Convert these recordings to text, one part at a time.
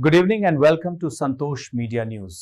Good evening and welcome to Santosh Media News.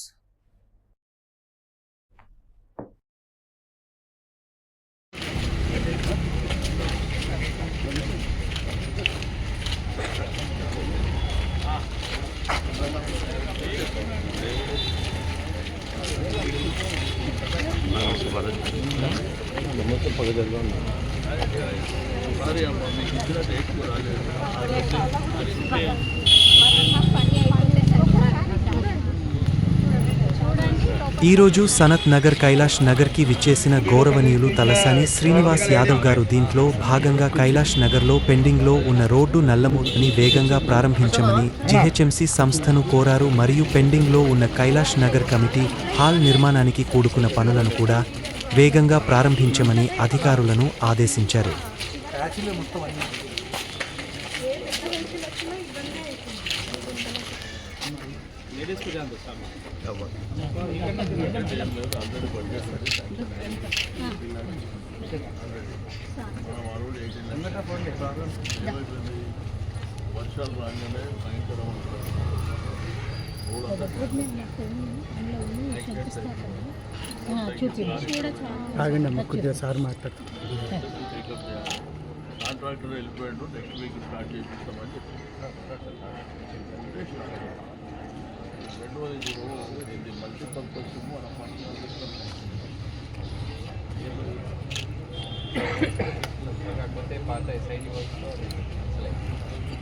ఈరోజు సనత్ నగర్ కైలాష్ నగర్కి విచ్చేసిన గౌరవనీయులు తలసాని శ్రీనివాస్ యాదవ్ గారు దీంట్లో భాగంగా కైలాష్ నగర్లో పెండింగ్లో ఉన్న రోడ్డు నల్లమూడిని వేగంగా ప్రారంభించమని జీహెచ్ఎంసీ సంస్థను కోరారు మరియు పెండింగ్లో ఉన్న కైలాష్ నగర్ కమిటీ హాల్ నిర్మాణానికి కూడుకున్న పనులను కూడా వేగంగా ప్రారంభించమని అధికారులను ఆదేశించారు. వర్షాలు రాగానే భయంకరం కొద్దిగా సార్ మాట్లాడుతూ కాంట్రాక్టర్ వెళ్ళిపోయాడు. నెక్స్ట్ వీక్ స్టార్ట్ చేపిస్తామని చెప్పి రెండవది ఇది మల్టీపర్పస్ మన కాకపోతే పాత ఎస్ఐజీ వర్క్లో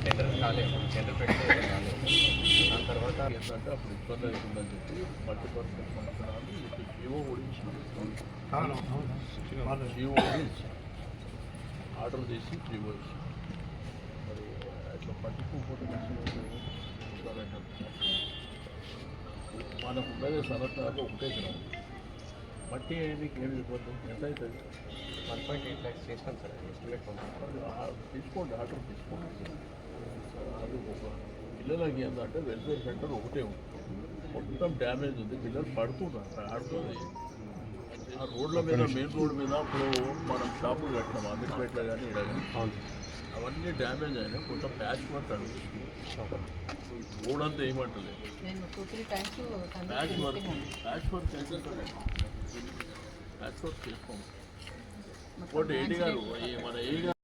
టెండర్ కాలేదు, టెండర్ పెట్టే కాలేదు. దాని తర్వాత ఏంటంటే అప్పుడు ఇబ్బంది అవుతుందని చెప్పి మల్టీపర్పస్ ఫంక్షన్ జీవో ఓడించారు. ఆర్డర్ చేసి జీవో ఇచ్చి మరి అట్లా పట్టుకోకపోతే మనకు ఉన్నది సనత్నాలు ఒకటే గ్రామం. మట్టి మీకు ఏమి ఇవ్వద్దు, ఎంత అవుతుంది? 1.8 lakhs చేసినాం సార్, ఎస్టిమేట్ తీసుకోండి, ఆర్డర్ తీసుకోండి. అది ఒక పిల్లలకి ఏంటంటే వెల్ఫేర్ సెంటర్ ఒకటే ఉంది, మొత్తం డ్యామేజ్ ఉంది, పిల్లలు పడుతున్నారు ఆడుతుంది. ఆ రోడ్ల మీద మెయిన్ రోడ్ మీద ఇప్పుడు మనం షాపులు కట్టినాం అమీర్పేటలో కానీ ఇక్కడ కానీ, అవన్నీ డ్యామేజ్ అయినాయి. కొంచెం ప్యాచ్ వర్క్ అడుగుతుంది. రోడ్ అంతా ఏమంటలేదు, ప్యాచ్ వర్క్ అయితే ప్యాచ్ వర్క్ చేసుకోండి. ఇంకోటి ఏంటి గారు మన